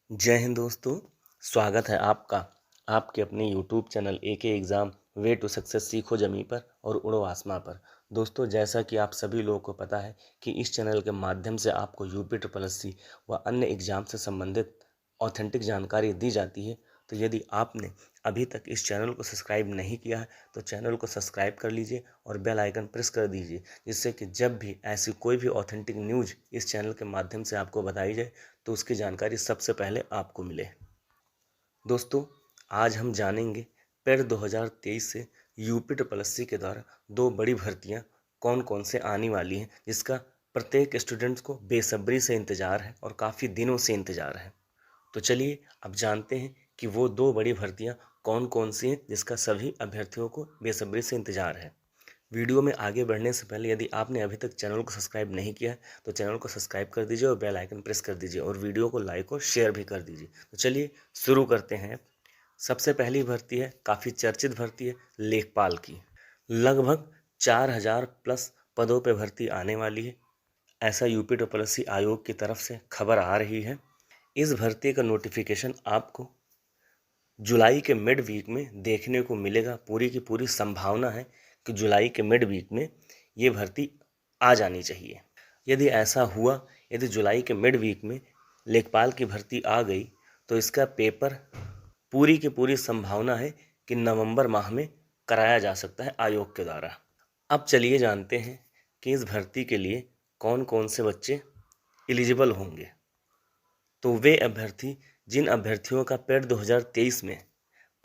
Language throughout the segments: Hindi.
जय हिंद दोस्तों। स्वागत है आपका आपके अपने YouTube channel AK exam way to success सीखो जमी पर और उड़ो आसमां पर। दोस्तों, जैसा कि आप सभी लोगों को पता है कि इस चैनल के माध्यम से आपको यूपी ट्रिपल एस सी व अन्य एग्ज़ाम से संबंधित ऑथेंटिक जानकारी दी जाती है। तो यदि आपने अभी तक इस चैनल को सब्सक्राइब नहीं किया है तो चैनल को सब्सक्राइब कर लीजिए और बेल आइकन प्रेस कर दीजिए, जिससे कि जब भी ऐसी कोई भी ऑथेंटिक न्यूज़ इस चैनल के माध्यम से आपको बताई जाए तो उसकी जानकारी सबसे पहले आपको मिले। दोस्तों, आज हम जानेंगे पेड 2023 से यूपी ट्रिपल एस सी के द्वारा दो बड़ी भर्तियां कौन कौन से आने वाली हैं, जिसका प्रत्येक स्टूडेंट्स को बेसब्री से इंतज़ार है और काफ़ी दिनों से इंतज़ार है। तो चलिए अब जानते हैं कि वो दो बड़ी भर्तियां कौन कौन सी हैं जिसका सभी अभ्यर्थियों को बेसब्री से इंतज़ार है। वीडियो में आगे बढ़ने से पहले यदि आपने अभी तक चैनल को सब्सक्राइब नहीं किया है तो चैनल को सब्सक्राइब कर दीजिए और बेल आइकन प्रेस कर दीजिए और वीडियो को लाइक और शेयर भी कर दीजिए। तो चलिए शुरू करते हैं। सबसे पहली भर्ती है, काफ़ी चर्चित भर्ती है, लेखपाल की। लगभग 4000 प्लस पदों पर भर्ती आने वाली है, ऐसा यूपी ट्रिपल एस सी आयोग की तरफ से खबर आ रही है। इस भर्ती का नोटिफिकेशन आपको जुलाई के मिड वीक में देखने को मिलेगा। पूरी की पूरी संभावना है कि जुलाई के मिड वीक में ये भर्ती आ जानी चाहिए। यदि ऐसा हुआ, यदि जुलाई के मिड वीक में लेखपाल की भर्ती आ गई तो इसका पेपर पूरी की पूरी संभावना है कि नवंबर माह में कराया जा सकता है आयोग के द्वारा। अब चलिए जानते हैं कि इस भर्ती के लिए कौन कौन से बच्चे एलिजिबल होंगे। तो वे अभ्यर्थी जिन अभ्यर्थियों का पेड 2023 में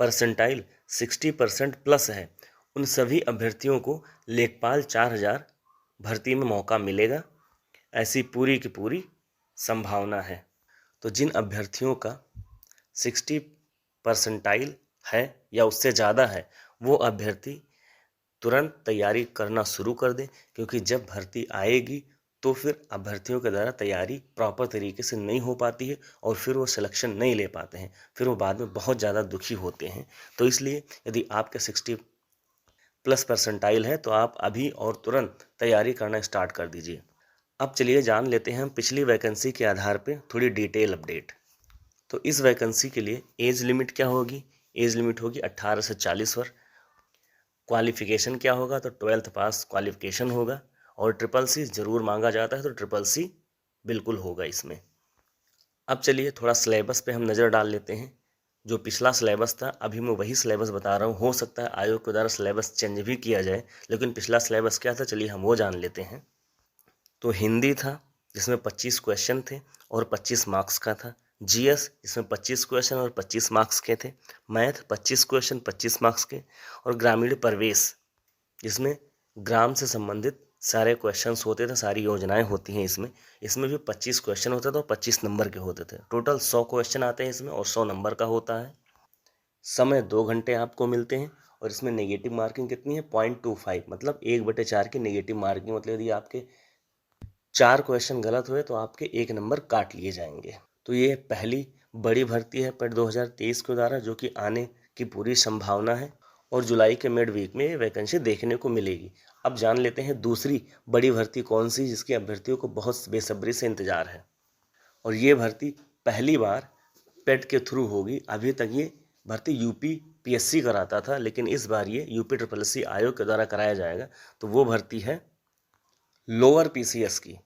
परसेंटाइल 60% प्लस है, उन सभी अभ्यर्थियों को लेखपाल 4000 भर्ती में मौका मिलेगा, ऐसी पूरी की पूरी संभावना है। तो जिन अभ्यर्थियों का 60 परसेंटाइल है या उससे ज़्यादा है, वो अभ्यर्थी तुरंत तैयारी करना शुरू कर दें, क्योंकि जब भर्ती आएगी तो फिर अभ्यर्थियों के द्वारा तैयारी प्रॉपर तरीके से नहीं हो पाती है और फिर वो सिलेक्शन नहीं ले पाते हैं, फिर वो बाद में बहुत ज़्यादा दुखी होते हैं। तो इसलिए यदि आपके 60 प्लस परसेंटाइल है तो आप अभी और तुरंत तैयारी करना स्टार्ट कर दीजिए। अब चलिए जान लेते हैं हम पिछली वैकेंसी के आधार पे थोड़ी डिटेल अपडेट। तो इस वैकेंसी के लिए एज लिमिट क्या होगी? एज लिमिट होगी 18 से 40 वर्ष। क्वालिफिकेशन क्या होगा? तो 12th पास क्वालिफिकेशन होगा और ट्रिपल सी ज़रूर मांगा जाता है, तो ट्रिपल सी बिल्कुल होगा इसमें। अब चलिए थोड़ा सिलेबस पे हम नज़र डाल लेते हैं। जो पिछला सिलेबस था अभी मैं वही सिलेबस बता रहा हूँ, हो सकता है आयोग के द्वारा सिलेबस चेंज भी किया जाए, लेकिन पिछला सिलेबस क्या था चलिए हम वो जान लेते हैं। तो हिंदी था जिसमें 25 क्वेश्चन थे और 25 मार्क्स का था। जीएस जिसमें 25 क्वेश्चन और 25 मार्क्स के थे। मैथ 25 क्वेश्चन 25 मार्क्स के। और ग्रामीण प्रवेश जिसमें ग्राम से संबंधित सारे क्वेश्चंस होते थे, सारी योजनाएं होती हैं इसमें। इसमें भी 25 क्वेश्चन होते थे और 25 नंबर के होते थे। टोटल 100 क्वेश्चन आते हैं इसमें और 100 नंबर का होता है। समय 2 घंटे आपको मिलते हैं और इसमें नेगेटिव मार्किंग कितनी है? 0.25, मतलब 1/4 की नेगेटिव मार्किंग। मतलब यदि आपके 4 क्वेश्चन गलत हुए तो आपके 1 नंबर काट लिए जाएंगे। तो ये पहली बड़ी भर्ती है पेड 2023 के द्वारा, जो कि आने की पूरी संभावना है और जुलाई के मिड वीक में ये वैकेंसी देखने को मिलेगी। अब जान लेते हैं दूसरी बड़ी भर्ती कौन सी, जिसकी अभ्यर्थियों को बहुत बेसब्री से इंतजार है। और ये भर्ती पहली बार पेड के थ्रू होगी। अभी तक ये भर्ती यूपी पीएससी कराता था, लेकिन इस बार ये यूपी ट्रिपल एस सी आयोग के द्वारा कराया जाएगा। तो वो भर्ती है लोअर पीसीएस की,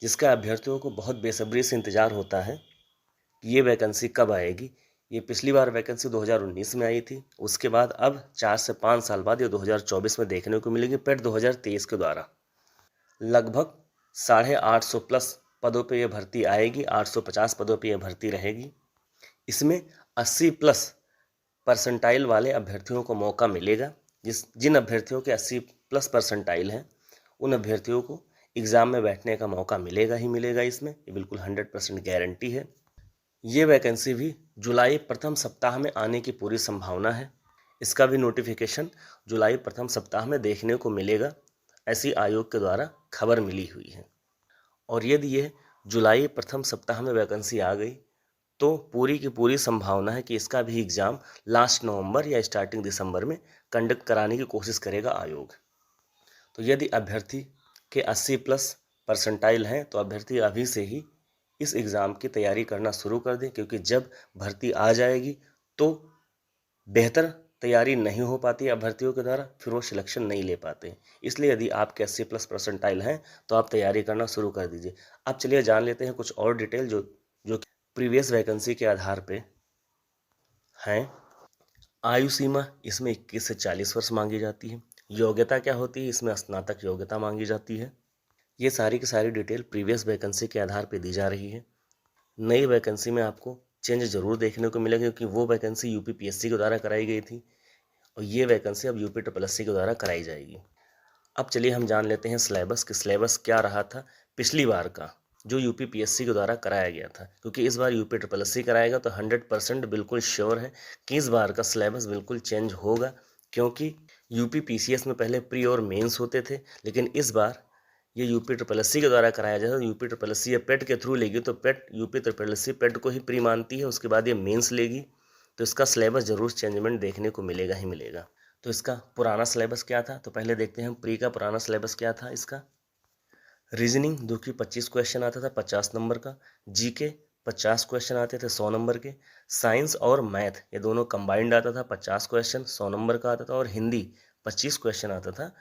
जिसका अभ्यर्थियों को बहुत बेसब्री से इंतजार होता है कि ये वैकेंसी कब आएगी। ये पिछली बार वैकेंसी 2019 में आई थी, उसके बाद अब 4 से 5 साल बाद ये 2024 में देखने को मिलेगी पेड 2023 के द्वारा। लगभग 850 प्लस पदों पे ये भर्ती आएगी, 850 पदों पे ये भर्ती रहेगी। इसमें 80 प्लस परसेंटाइल वाले अभ्यर्थियों को मौका मिलेगा। जिन अभ्यर्थियों के 80 प्लस परसेंटाइल हैं उन अभ्यर्थियों को एग्ज़ाम में बैठने का मौका मिलेगा ही मिलेगा। इसमें ये बिल्कुल 100% गारंटी है। ये वैकेंसी भी जुलाई प्रथम सप्ताह में आने की पूरी संभावना है। इसका भी नोटिफिकेशन जुलाई प्रथम सप्ताह में देखने को मिलेगा, ऐसी आयोग के द्वारा खबर मिली हुई है। और यदि ये जुलाई प्रथम सप्ताह में वैकेंसी आ गई तो पूरी की पूरी संभावना है कि इसका भी एग्ज़ाम लास्ट नवंबर या स्टार्टिंग दिसंबर में कंडक्ट कराने की कोशिश करेगा आयोग। तो यदि अभ्यर्थी के 80 प्लस परसेंटाइल हैं तो अभ्यर्थी अभी से ही इस एग्ज़ाम की तैयारी करना शुरू कर दें, क्योंकि जब भर्ती आ जाएगी तो बेहतर तैयारी नहीं हो पाती अभ्यर्थियों के द्वारा, फिर वो सिलेक्शन नहीं ले पाते। इसलिए यदि आपके 80+ परसेंटाइल हैं तो आप तैयारी करना शुरू कर दीजिए। अब चलिए जान लेते हैं कुछ और डिटेल जो प्रीवियस वैकेंसी के आधार पे हैं। आयु सीमा इसमें 21 से 40 वर्ष मांगी जाती है। योग्यता क्या होती है, इसमें स्नातक योग्यता मांगी जाती है। ये सारी की सारी डिटेल प्रीवियस वैकेंसी के आधार पे दी जा रही है। नई वैकेंसी में आपको चेंज जरूर देखने को मिलेगा, क्योंकि वो वैकेंसी यूपीपीएससी के द्वारा कराई गई थी और ये वैकेंसी अब यूपीएससी के द्वारा कराई जाएगी। अब चलिए हम जान लेते हैं सिलेबस कि सिलेबस क्या रहा था पिछली बार का, जो यूपीपीएससी के द्वारा कराया गया था। क्योंकि इस बार यूपीएससी कराएगा तो 100% बिल्कुल श्योर है कि इस बार का सिलेबस बिल्कुल चेंज होगा। क्योंकि यूपीपीसीएस में पहले प्री और मेंस होते थे, लेकिन इस बार ये यूपीएससी के द्वारा कराया जाएगा। यूपीएससी ये पेट के थ्रू लेगी, तो पेट यूपीएससी पेट को ही प्री मानती है, उसके बाद ये मेंस लेगी, तो इसका सिलेबस जरूर चेंजमेंट देखने को मिलेगा ही मिलेगा। तो इसका पुराना सिलेबस क्या था, तो पहले देखते हैं प्री का पुराना सिलेबस क्या था। इसका रीजनिंग जो कि 25 क्वेश्चन आता था 50 नंबर का, जीके 50 क्वेश्चन आते थे 100 नंबर के, साइंस और मैथ ये दोनों कंबाइंड आता था 50 क्वेश्चन 100 नंबर का आता था, और हिंदी 25 क्वेश्चन आता था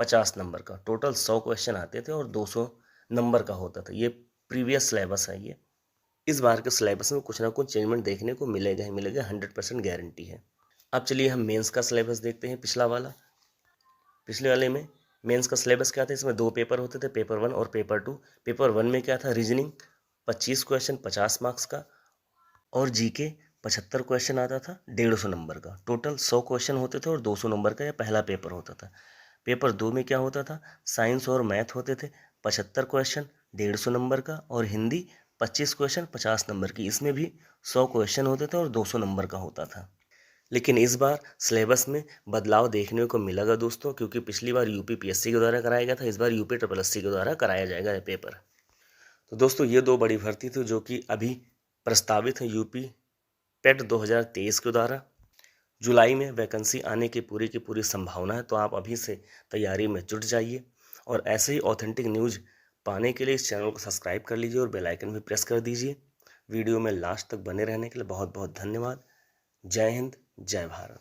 50 नंबर का। टोटल 100 क्वेश्चन आते थे और 200 नंबर का होता था। ये प्रीवियस सिलेबस है। ये इस बार के सिलेबस में कुछ ना कुछ चेंजमेंट देखने को मिलेगा ही मिलेगा, 100% गारंटी है। अब चलिए हम मेंस का सिलेबस देखते हैं। पिछला वाला, पिछले वाले में मेंस का सिलेबस क्या था, इसमें 2 पेपर होते थे, पेपर 1 और पेपर 2। पेपर 1 में क्या था, रीजनिंग 25 क्वेश्चन 50 मार्क्स का, और जीके 75 क्वेश्चन आता था 150 नंबर का। टोटल 100 क्वेश्चन होते थे और 200 नंबर का यह पहला पेपर होता था। पेपर 2 में क्या होता था, साइंस और मैथ होते थे 75 क्वेश्चन 150 नंबर का, और हिंदी 25 क्वेश्चन 50 नंबर की। इसमें भी 100 क्वेश्चन होते थे और 200 नंबर का होता था। लेकिन इस बार सिलेबस में बदलाव देखने को मिलेगा दोस्तों, क्योंकि पिछली बार यूपीपीएससी के द्वारा कराया गया था, इस बार यूपीएससी के द्वारा कराया जाएगा ये पेपर। तो दोस्तों ये 2 बड़ी भर्ती थी जो कि अभी प्रस्तावित है यूपी पेट 2023 के द्वारा। जुलाई में वैकेंसी आने की पूरी संभावना है, तो आप अभी से तैयारी में जुट जाइए। और ऐसे ही ऑथेंटिक न्यूज़ पाने के लिए इस चैनल को सब्सक्राइब कर लीजिए और बेल आइकन भी प्रेस कर दीजिए। वीडियो में लास्ट तक बने रहने के लिए बहुत बहुत धन्यवाद। जय हिंद, जय भारत।